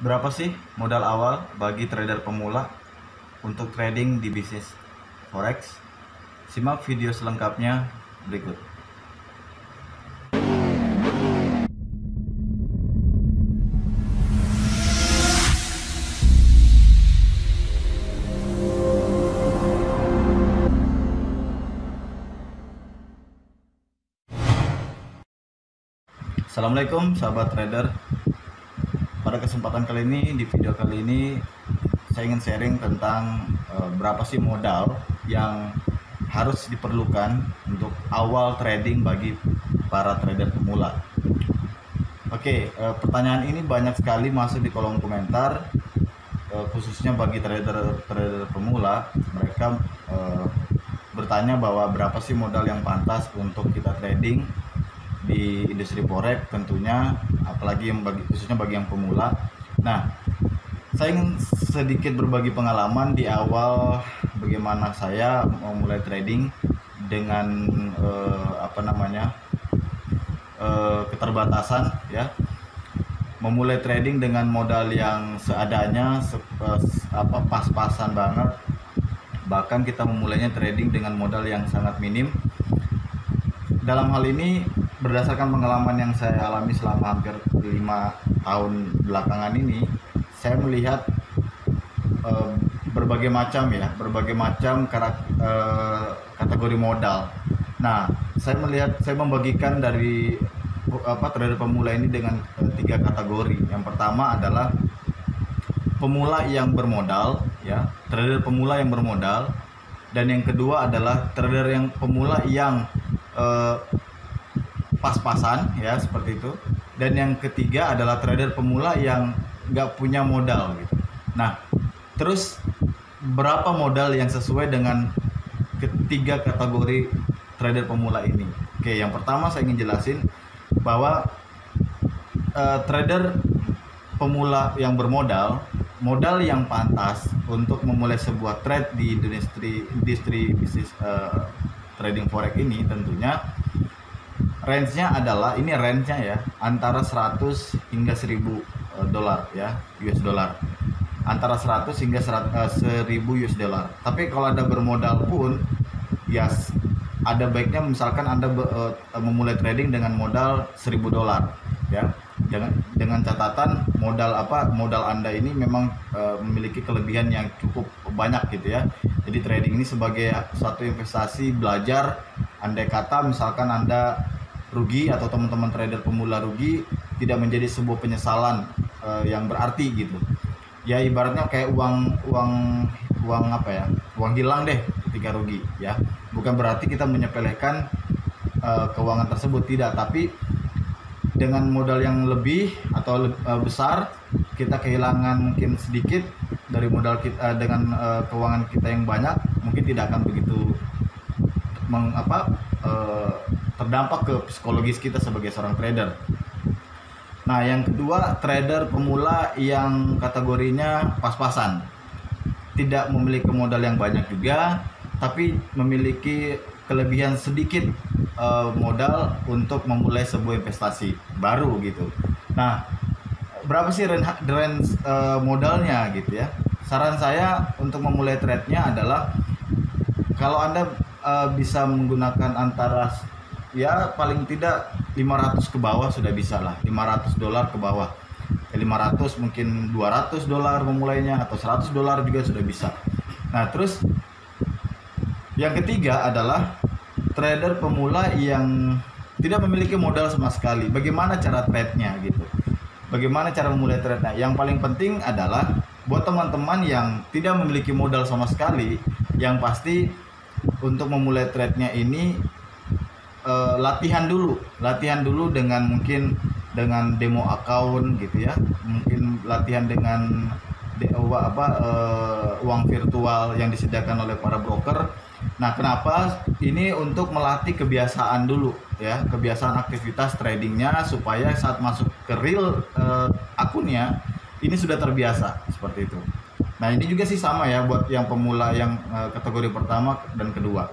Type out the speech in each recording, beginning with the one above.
Berapa sih modal awal bagi trader pemula untuk trading di bisnis forex? Simak video selengkapnya berikut. Assalamualaikum sahabat trader. Pada kesempatan kali ini, di video kali ini saya ingin sharing tentang berapa sih modal yang harus diperlukan untuk awal trading bagi para trader pemula. Oke, pertanyaan ini banyak sekali masuk di kolom komentar, khususnya bagi trader pemula. Mereka bertanya bahwa berapa sih modal yang pantas untuk kita trading di industri forex, tentunya apalagi yang khususnya bagi yang pemula. Nah, saya ingin sedikit berbagi pengalaman di awal bagaimana saya memulai trading dengan keterbatasan ya. Memulai trading dengan modal yang seadanya, pas-pasan banget. Bahkan kita memulainya trading dengan modal yang sangat minim. Dalam hal ini berdasarkan pengalaman yang saya alami selama hampir 5 tahun belakangan ini, saya melihat berbagai macam kategori modal. Nah, saya membagikan dari trader pemula ini dengan 3 kategori. Yang pertama adalah pemula yang bermodal, ya, trader pemula yang bermodal. Dan yang kedua adalah trader yang pemula yang pas-pasan, ya, seperti itu. Dan yang ketiga adalah trader pemula yang nggak punya modal gitu. Nah, terus berapa modal yang sesuai dengan ketiga kategori trader pemula ini? Oke, yang pertama saya ingin jelasin bahwa trader pemula yang bermodal, modal yang pantas untuk memulai sebuah trade di industri bisnis trading forex ini tentunya range-nya adalah, ini range-nya ya, antara 100 hingga 1000 dolar ya, US dollar. Antara 100 hingga 1000 US dollar. Tapi kalau Anda bermodal pun ya ada baiknya misalkan Anda memulai trading dengan modal 1000 dolar ya. Dengan catatan modal Anda ini memang memiliki kelebihan yang cukup banyak gitu ya. Jadi trading ini sebagai suatu investasi belajar. Andai kata misalkan Anda rugi atau teman-teman trader pemula rugi, tidak menjadi sebuah penyesalan yang berarti gitu. Ya ibaratnya kayak uang hilang deh ketika rugi ya. Bukan berarti kita menyepelekan keuangan tersebut, tidak, tapi dengan modal yang lebih atau besar, kita kehilangan mungkin sedikit dari modal kita dengan keuangan kita yang banyak, mungkin tidak akan begitu terdampak ke psikologis kita sebagai seorang trader. Nah, yang kedua, trader pemula yang kategorinya pas-pasan, tidak memiliki modal yang banyak juga, tapi memiliki kelebihan sedikit modal untuk memulai sebuah investasi baru gitu. Nah, berapa sih range modalnya gitu ya? Saran saya untuk memulai trade-nya adalah kalau Anda bisa menggunakan antara ya paling tidak 500 ke bawah sudah bisa lah, 500 dolar ke bawah. 500 mungkin 200 dolar memulainya, atau 100 dolar juga sudah bisa. Nah, terus yang ketiga adalah trader pemula yang tidak memiliki modal sama sekali. Bagaimana cara trade-nya gitu? Bagaimana cara memulai trade-nya? Yang paling penting adalah buat teman-teman yang tidak memiliki modal sama sekali, yang pasti untuk memulai trade-nya ini latihan dulu dengan mungkin dengan demo account gitu ya, mungkin latihan dengan uang virtual yang disediakan oleh para broker. Nah, kenapa ini? Untuk melatih kebiasaan dulu ya, kebiasaan aktivitas tradingnya, supaya saat masuk ke real akunnya ini sudah terbiasa seperti itu. Nah, ini juga sih sama ya buat yang pemula yang kategori pertama dan kedua.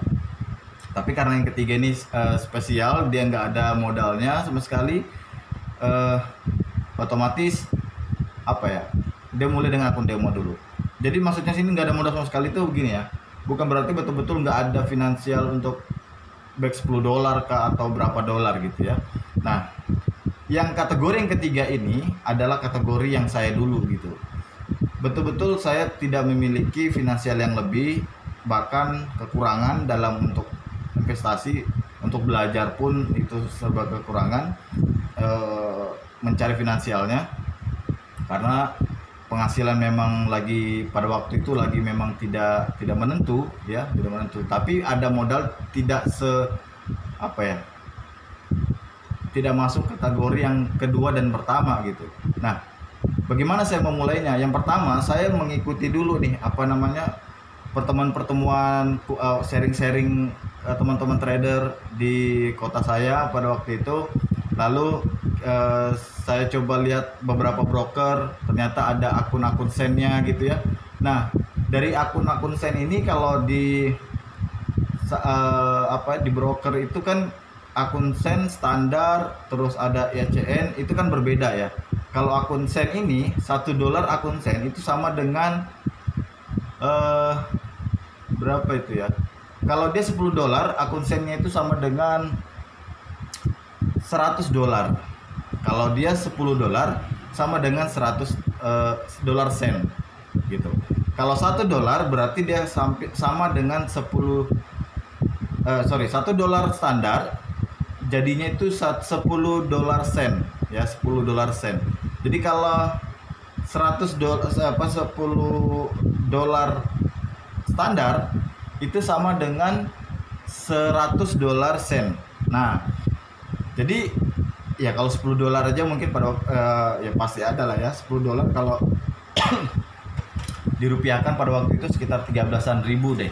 Tapi karena yang ketiga ini spesial, dia nggak ada modalnya sama sekali, otomatis apa ya, dia mulai dengan akun demo dulu. Jadi maksudnya sini nggak ada modal sama sekali tuh begini ya, bukan berarti betul-betul nggak ada finansial untuk back 10 dolar kah atau berapa dolar gitu ya. Nah, yang kategori yang ketiga ini adalah kategori yang saya dulu gitu. Betul-betul saya tidak memiliki finansial yang lebih, bahkan kekurangan dalam untuk investasi, untuk belajar pun itu serba kekurangan, mencari finansialnya, karena penghasilan memang lagi pada waktu itu lagi memang tidak menentu ya, tidak menentu. Tapi ada modal tidak apa ya, tidak masuk kategori yang kedua dan pertama gitu. Nah, bagaimana saya memulainya? Yang pertama saya mengikuti dulu nih apa namanya, pertemuan-pertemuan sharing-sharing teman-teman trader di kota saya pada waktu itu. Lalu saya coba lihat beberapa broker, ternyata ada akun-akun sennya gitu ya. Nah, dari akun-akun sen ini kalau di di broker itu kan akun sen standar, terus ada ICN, itu kan berbeda ya. Kalau akun sen ini, $1 akun sen itu sama dengan berapa itu ya? Kalau dia $10, akun sennya itu sama dengan $100. Kalau dia $10 sama dengan 100 dolar sen gitu. Kalau $1 berarti dia sama dengan 10 $1 standar, jadinya itu $10 sen ya, $10 sen. Jadi kalau $10 standar itu sama dengan $100 sen. Nah, jadi ya kalau $10 aja mungkin pada ya pasti ada lah ya, $10 kalau dirupiahkan pada waktu itu sekitar 13-an ribu deh.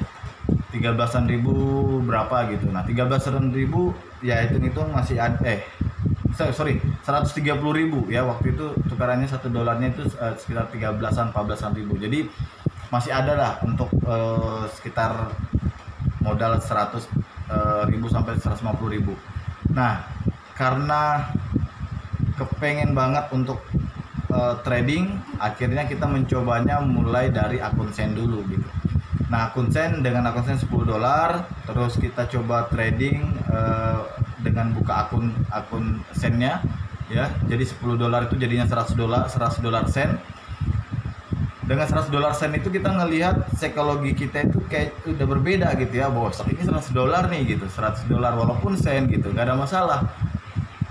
13-an ribu berapa gitu. Nah, 13-an ribu ya hitung-hitung masih ada 130 ribu ya, waktu itu tukarannya $1 itu sekitar 13-an 14-an ribu. Jadi masih ada lah untuk sekitar modal 100 ribu sampai 150 ribu. Nah, karena kepengen banget untuk trading, akhirnya kita mencobanya mulai dari akun sen dulu gitu. Nah, akun sen, dengan akun sen $10, terus kita coba trading dengan buka akun sennya ya. Jadi $10 itu jadinya $100 sen. Dengan $100 sen itu kita ngelihat psikologi kita itu kayak udah berbeda gitu ya, bahwa ini $100 nih gitu, $100 walaupun sen gitu, gak ada masalah.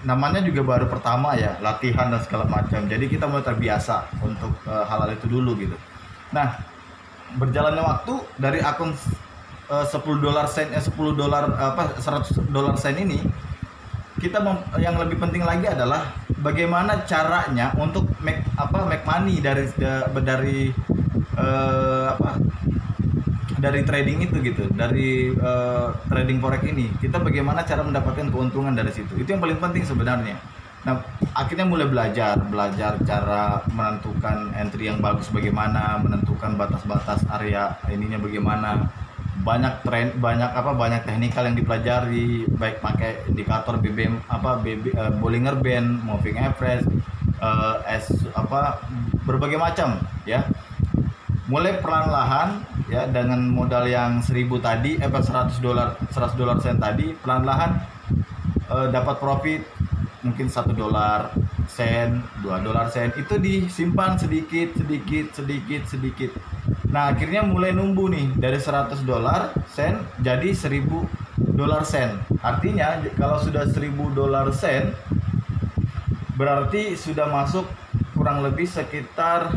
Namanya juga baru pertama ya, latihan dan segala macam. Jadi kita mulai terbiasa untuk hal-hal itu dulu gitu. Nah, berjalannya waktu dari akun $10 sen $100 sen ini, kita yang lebih penting lagi adalah bagaimana caranya untuk make money dari trading itu gitu, dari trading forex ini. Kita bagaimana cara mendapatkan keuntungan dari situ, itu yang paling penting sebenarnya. Nah, akhirnya mulai belajar cara menentukan entry yang bagus bagaimana, menentukan batas-batas area ininya bagaimana. Banyak teknikal yang dipelajari, baik pakai indikator BBM Bollinger Band, moving average, berbagai macam ya. Mulai perlahan-lahan ya, dengan modal yang 1000 tadi, $100 sen tadi, perlahan-lahan dapat profit mungkin $1 sen, $2 sen, itu disimpan sedikit. Nah, akhirnya mulai numbuh nih dari $100 sen jadi $1000 sen. Artinya kalau sudah $1000 sen berarti sudah masuk kurang lebih sekitar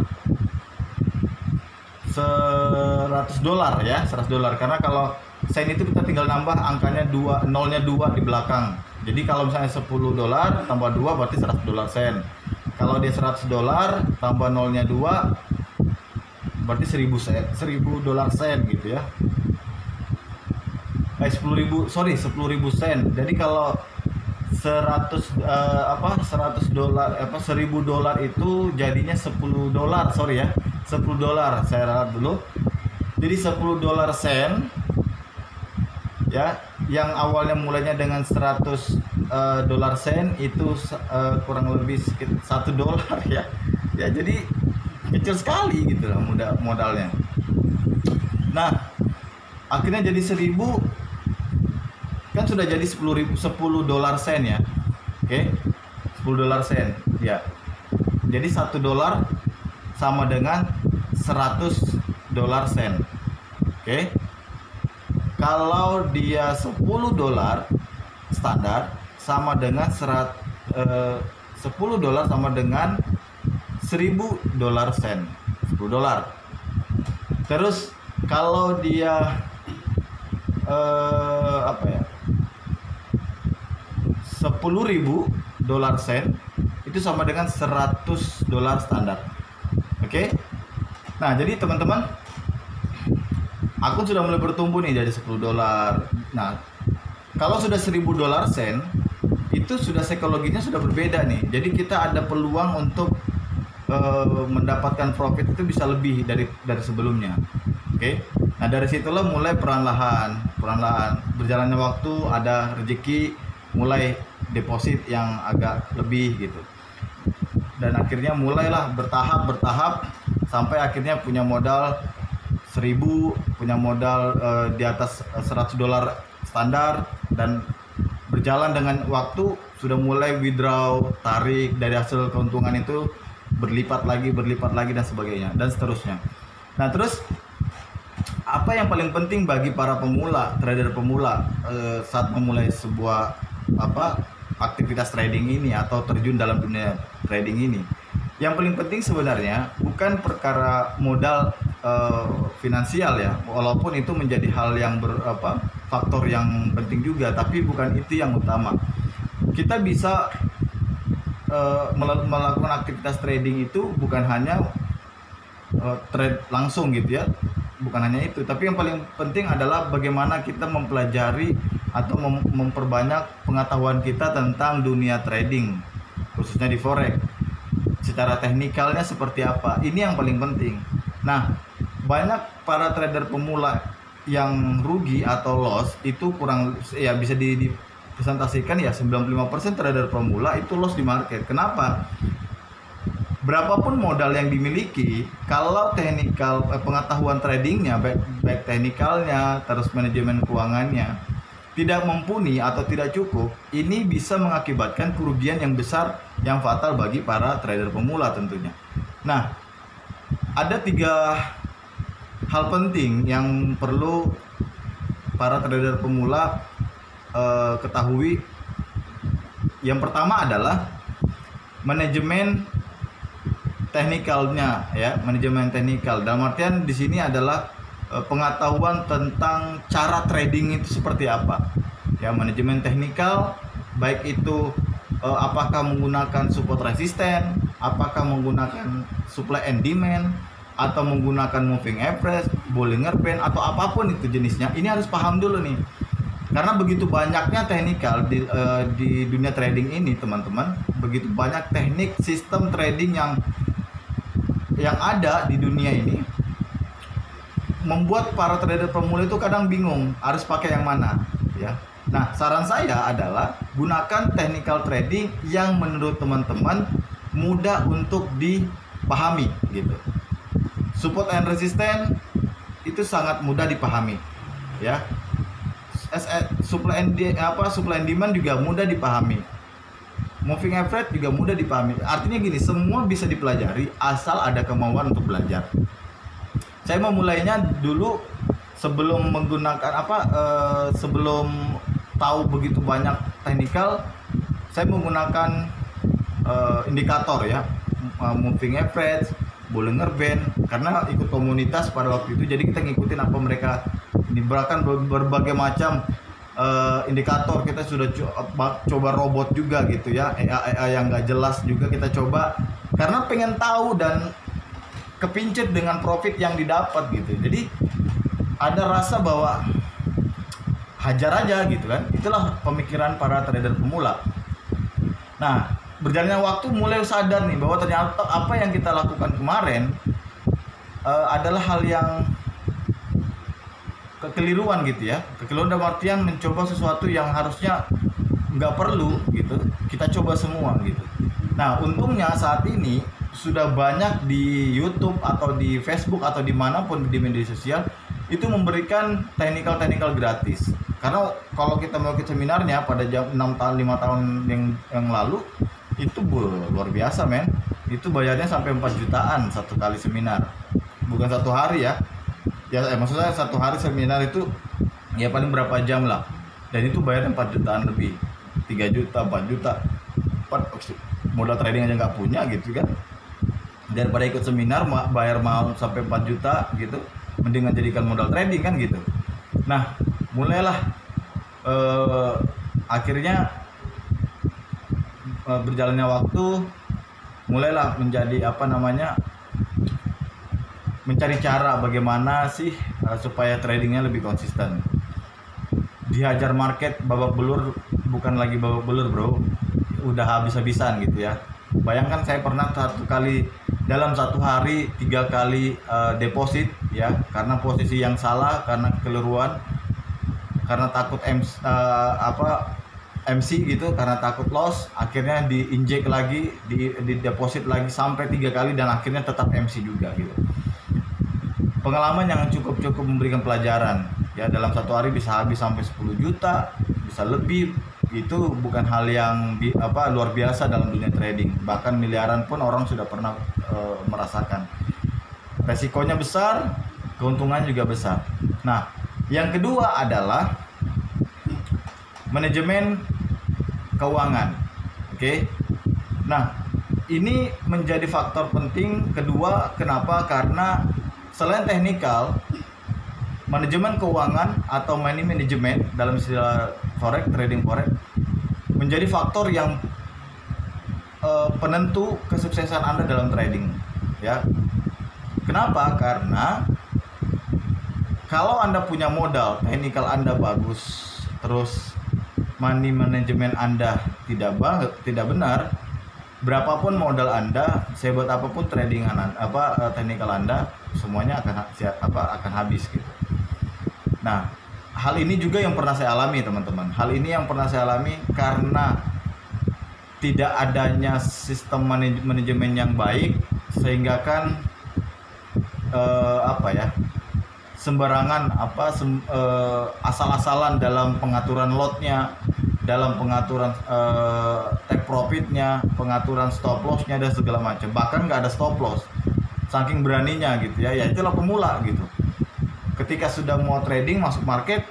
$100 ya, $100. Karena kalau sen itu kita tinggal nambah angkanya nolnya 2 di belakang. Jadi kalau misalnya $10 tambah 2 berarti $100 sen. Kalau dia $100 tambah nolnya 2 berarti $1000 sen gitu ya. 10.000 sen. Jadi kalau $100 itu jadinya $10 ya. $10 saya ralat dulu. Jadi $10 sen ya, yang awalnya mulainya dengan $100 sen itu kurang lebih sekitar $1 ya. Ya jadi kecil sekali gitu lah modalnya. Nah, akhirnya jadi 1000, kan sudah jadi 10 dolar sen ya. Oke. 10 dolar sen ya. Jadi $1 sama dengan 100 dolar sen. Oke. Kalau dia 10 dolar standar sama dengan 10 dolar sama dengan 1000 dolar sen. 10 dolar. Terus kalau dia apa ya? 10.000 dolar sen itu sama dengan 100 dolar standar. Oke. Nah, jadi teman-teman, akun sudah mulai bertumbuh nih dari 10 dolar. Nah, kalau sudah 1000 dolar sen, itu sudah psikologinya sudah berbeda nih. Jadi kita ada peluang untuk mendapatkan profit itu bisa lebih dari sebelumnya. Oke. Nah, dari situlah mulai perlahan berjalannya waktu, ada rezeki, mulai deposit yang agak lebih gitu. Dan akhirnya mulailah bertahap sampai akhirnya punya modal 1000, punya modal di atas 100 dolar standar, dan berjalan dengan waktu sudah mulai withdraw, tarik dari hasil keuntungan itu berlipat lagi dan sebagainya dan seterusnya. Nah, terus apa yang paling penting bagi para pemula, trader pemula saat memulai sebuah aktivitas trading ini atau terjun dalam dunia trading ini? Yang paling penting sebenarnya bukan perkara modal finansial ya, walaupun itu menjadi hal yang faktor yang penting juga, tapi bukan itu yang utama. Kita bisa melakukan aktivitas trading itu bukan hanya trade langsung gitu ya, bukan hanya itu, tapi yang paling penting adalah bagaimana kita mempelajari atau memperbanyak pengetahuan kita tentang dunia trading, khususnya di forex. Secara teknikalnya seperti apa, ini yang paling penting. Nah, banyak para trader pemula yang rugi atau loss itu kurang ya, bisa dipresentasikan ya 95% trader pemula itu loss di market. Kenapa? Berapapun modal yang dimiliki, kalau pengetahuan tradingnya, baik teknikalnya, terus manajemen keuangannya tidak mumpuni atau tidak cukup, ini bisa mengakibatkan kerugian yang besar yang fatal bagi para trader pemula tentunya. Nah, ada 3 hal penting yang perlu para trader pemula ketahui. Yang pertama adalah manajemen teknikalnya ya, manajemen teknikal. Dalam artian di sini adalah pengetahuan tentang cara trading itu seperti apa. Ya, manajemen teknikal, baik itu apakah menggunakan support resisten, apakah menggunakan supply and demand, atau menggunakan moving average, Bollinger Band, atau apapun itu jenisnya. Ini harus paham dulu nih. Karena begitu banyaknya teknikal di dunia trading ini, teman-teman, begitu banyak teknik sistem trading yang ada di dunia ini, membuat para trader pemula itu kadang bingung harus pakai yang mana ya. Nah, saran saya adalah gunakan technical trading yang menurut teman-teman mudah untuk dipahami gitu. Support and resistance itu sangat mudah dipahami ya. Supply and demand juga mudah dipahami. Moving average juga mudah dipahami. Artinya gini, semua bisa dipelajari asal ada kemauan untuk belajar. Saya memulainya dulu sebelum menggunakan sebelum tahu begitu banyak teknikal, saya menggunakan indikator ya, moving average, Bollinger Band, karena ikut komunitas pada waktu itu. Jadi kita ngikutin apa mereka diberikan, berbagai macam indikator. Kita sudah coba robot juga gitu ya, AI yang nggak jelas juga kita coba, karena pengen tahu dan kepincit dengan profit yang didapat gitu. Jadi ada rasa bahwa hajar aja gitu kan. Itulah pemikiran para trader pemula. Nah, berjalannya waktu mulai sadar nih bahwa ternyata apa yang kita lakukan kemarin adalah hal yang kekeliruan gitu ya. Kekeliruan dalam artian mencoba sesuatu yang harusnya nggak perlu gitu, kita coba semua gitu. Nah, untungnya saat ini sudah banyak di YouTube atau di Facebook atau dimanapun di media sosial itu memberikan teknikal gratis. Karena kalau kita mau ikut seminarnya pada jam 6 tahun 5 tahun yang lalu itu luar biasa men. Itu bayarnya sampai 4 jutaan satu kali seminar. Bukan satu hari ya. Maksudnya satu hari seminar itu ya paling berapa jam lah. Dan itu bayarnya 4 jutaan lebih. 3 juta, 4 juta. Modal trading aja nggak punya gitu kan. Daripada ikut seminar bayar mau sampai 4 juta gitu, mendingan jadikan modal trading kan gitu. Nah, mulailah akhirnya berjalannya waktu, mulailah menjadi mencari cara bagaimana sih supaya tradingnya lebih konsisten. Dihajar market babak belur, bukan lagi babak belur bro, udah habis-habisan gitu ya. Bayangkan saya pernah dalam satu hari 3 kali deposit ya, karena posisi yang salah, karena keliruan, karena takut MC gitu, karena takut loss, akhirnya diinjek lagi, di deposit lagi sampai 3 kali dan akhirnya tetap MC juga gitu. Pengalaman yang cukup memberikan pelajaran ya, dalam satu hari bisa habis sampai 10 juta, bisa lebih. Itu bukan hal yang luar biasa dalam dunia trading. Bahkan miliaran pun orang sudah pernah merasakan. Resikonya besar, keuntungan juga besar. Nah, yang kedua adalah manajemen keuangan. Oke. Nah, ini menjadi faktor penting kedua. Kenapa? Karena selain teknikal, manajemen keuangan atau money management dalam istilah forex, trading forex, menjadi faktor yang penentu kesuksesan Anda dalam trading ya. Kenapa? Karena kalau Anda punya modal, teknikal Anda bagus, terus money management Anda tidak benar, berapapun modal Anda, sehebat apapun trading teknikal Anda, semuanya akan habis gitu. Nah, hal ini juga yang pernah saya alami teman-teman. Hal ini yang pernah saya alami karena tidak adanya sistem manajemen yang baik, sehingga kan sembarangan asal-asalan dalam pengaturan lotnya, dalam pengaturan take profitnya, pengaturan stop lossnya dan segala macam. Bahkan nggak ada stop loss, saking beraninya gitu ya. Ya itulah pemula gitu. Ketika sudah mau trading masuk market,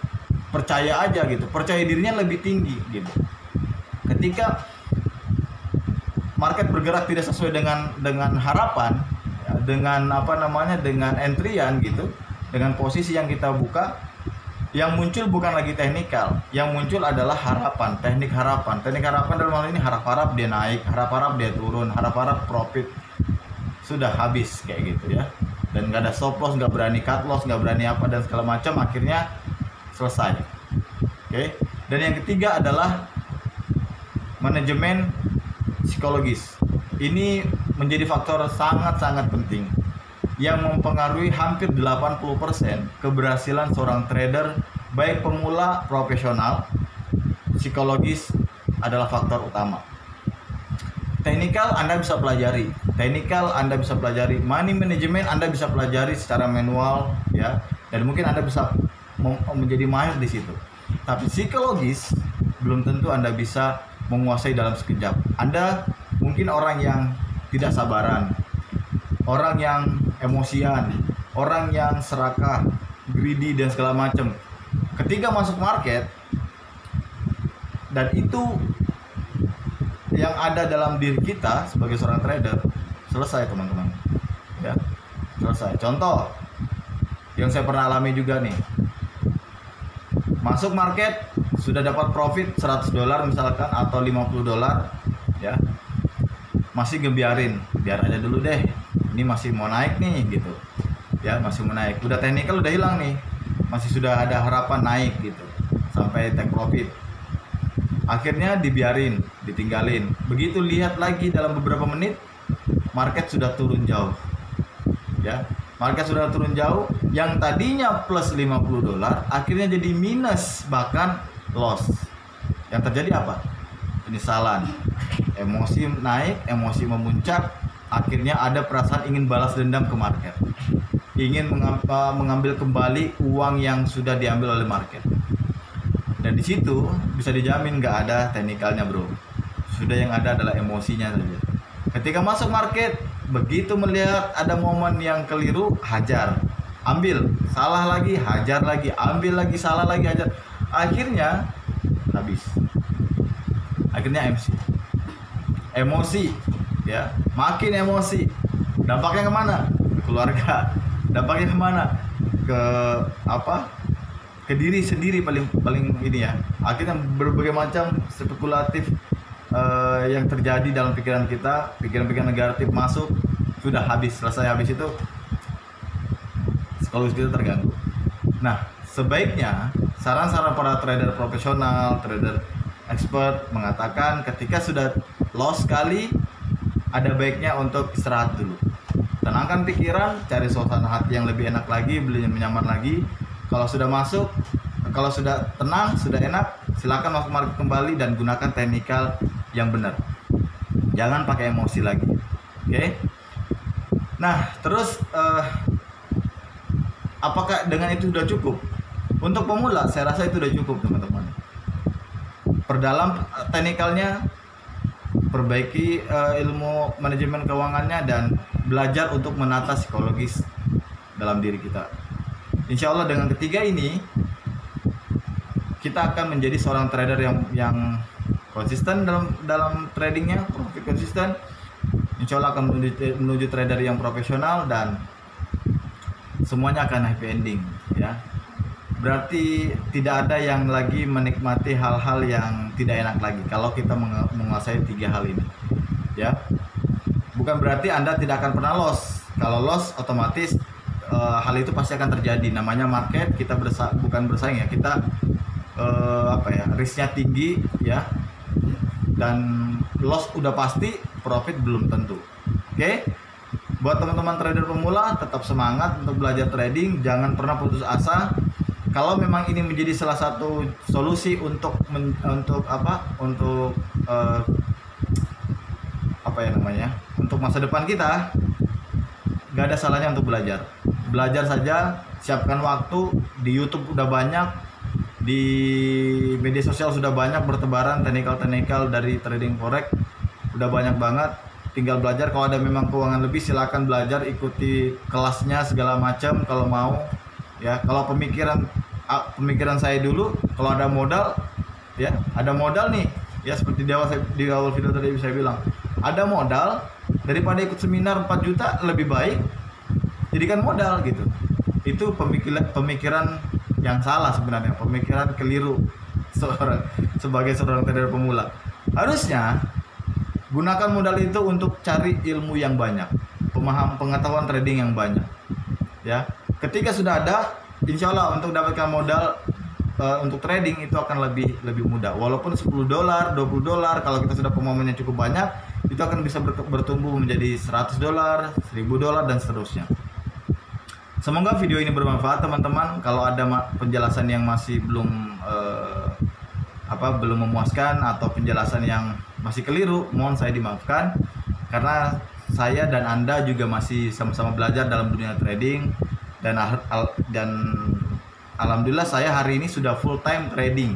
percaya aja gitu, percaya dirinya lebih tinggi gitu. Ketika market bergerak tidak sesuai dengan harapan, dengan dengan entryan gitu, dengan posisi yang kita buka, yang muncul bukan lagi teknikal, yang muncul adalah harapan, teknik harapan dalam hal ini harap-harap dia naik, harap-harap dia turun, harap-harap profit, sudah habis kayak gitu ya. Dan nggak ada stop loss, nggak berani cut loss, nggak berani dan segala macam, akhirnya selesai. Oke. Dan yang ketiga adalah manajemen psikologis. Ini menjadi faktor sangat-sangat penting yang mempengaruhi hampir 80% keberhasilan seorang trader, baik pemula, profesional. Psikologis adalah faktor utama. Teknikal Anda bisa pelajari, money management Anda bisa pelajari secara manual ya, dan mungkin Anda bisa menjadi mahir di situ. Tapi psikologis belum tentu Anda bisa menguasai dalam sekejap. Anda mungkin orang yang tidak sabaran, orang yang emosian, orang yang serakah, greedy dan segala macam. Ketika masuk market, dan itu yang ada dalam diri kita sebagai seorang trader, selesai teman-teman ya, selesai. Contoh yang saya pernah alami juga nih, masuk market sudah dapat profit $100 misalkan atau $50 ya, masih biar aja dulu deh, ini masih mau naik nih gitu ya, masih mau naik, udah teknikal udah hilang nih, masih sudah ada harapan naik gitu sampai take profit. Akhirnya ditinggalin. Begitu lihat lagi dalam beberapa menit, market sudah turun jauh. Ya, market sudah turun jauh. Yang tadinya plus $50, akhirnya jadi minus, bahkan loss. Yang terjadi apa? Penyesalan. Emosi naik, emosi memuncak, akhirnya ada perasaan ingin balas dendam ke market, ingin mengambil kembali uang yang sudah diambil oleh market. Dan di situ bisa dijamin nggak ada teknikalnya bro, sudah yang ada adalah emosinya saja. Ketika masuk market, begitu melihat ada momen yang keliru, hajar, ambil, salah lagi, hajar lagi, ambil lagi, salah lagi, hajar, akhirnya habis. Akhirnya emosi, ya, makin emosi. Dampaknya kemana? Keluarga. Dampaknya kemana? Ke ke diri sendiri paling ini ya. Akhirnya berbagai macam spekulatif yang terjadi dalam pikiran kita, pikiran-pikiran negatif masuk, sudah habis. Selesai habis itu psikologi kita terganggu. Nah, sebaiknya saran-saran para trader profesional, trader expert mengatakan ketika sudah loss sekali, ada baiknya untuk istirahat dulu, tenangkan pikiran, cari suasana hati yang lebih enak lagi, beli yang nyaman lagi. Kalau sudah masuk, kalau sudah tenang, sudah enak, silakan masuk market kembali dan gunakan teknikal yang benar, jangan pakai emosi lagi. Oke? Nah, terus apakah dengan itu sudah cukup? Untuk pemula saya rasa itu sudah cukup teman-teman. Perdalam teknikalnya, perbaiki ilmu manajemen keuangannya, dan belajar untuk menata psikologis dalam diri kita. Insya Allah dengan ketiga ini kita akan menjadi seorang trader yang konsisten dalam tradingnya, profit konsisten. Insya Allah akan menuju trader yang profesional dan semuanya akan happy ending, ya. Berarti tidak ada yang lagi menikmati hal-hal yang tidak enak lagi kalau kita menguasai tiga hal ini, ya. Bukan berarti Anda tidak akan pernah loss. Kalau loss otomatis hal itu pasti akan terjadi. Namanya market, kita bukan bersaing ya, kita risknya tinggi, ya. Dan loss udah pasti, profit belum tentu. Oke? Buat teman-teman trader pemula, tetap semangat untuk belajar trading, jangan pernah putus asa. Kalau memang ini menjadi salah satu solusi untuk untuk masa depan kita, nggak ada salahnya untuk belajar saja. Siapkan waktu. Di YouTube udah banyak, di media sosial sudah banyak bertebaran teknikal dari trading forex, udah banyak banget. Tinggal belajar. Kalau ada memang keuangan lebih, silakan belajar, ikuti kelasnya segala macam kalau mau, ya. Kalau pemikiran saya dulu, kalau ada modal, ya, ada modal nih, ya, seperti di awal video tadi saya bilang, ada modal, daripada ikut seminar 4 juta, lebih baik jadikan modal gitu. Itu pemikiran yang salah sebenarnya, pemikiran keliru sebagai seorang trader pemula. Harusnya gunakan modal itu untuk cari ilmu yang banyak, pengetahuan trading yang banyak, ya. Ketika sudah ada, insya Allah untuk dapatkan modal untuk trading itu akan lebih mudah. Walaupun $10, $20, kalau kita sudah pemahamannya cukup banyak, itu akan bisa bertumbuh menjadi $100, $1000, dan seterusnya. Semoga video ini bermanfaat teman-teman. Kalau ada penjelasan yang masih belum memuaskan atau penjelasan yang masih keliru, mohon saya dimaafkan, karena saya dan Anda juga masih sama-sama belajar dalam dunia trading. Dan alhamdulillah saya hari ini sudah full time trading,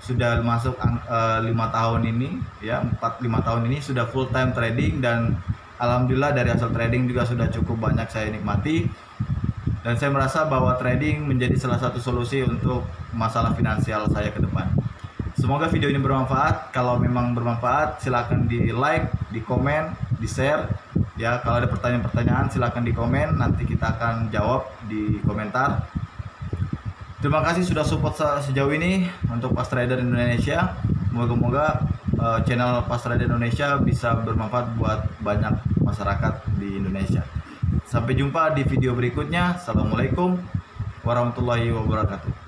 sudah masuk 5 tahun ini, ya, 4-5 tahun ini sudah full time trading, dan alhamdulillah dari hasil trading juga sudah cukup banyak saya nikmati, dan saya merasa bahwa trading menjadi salah satu solusi untuk masalah finansial saya ke depan. Semoga video ini bermanfaat. Kalau memang bermanfaat, silakan di like, di komen, di share. Ya, kalau ada pertanyaan-pertanyaan silakan di komen, nanti kita akan jawab di komentar. Terima kasih sudah support sejauh ini untuk Fast Trader Indonesia. Moga-moga channel Fast Trader Indonesia bisa bermanfaat buat banyak masyarakat di Indonesia. Sampai jumpa di video berikutnya. Assalamualaikum warahmatullahi wabarakatuh.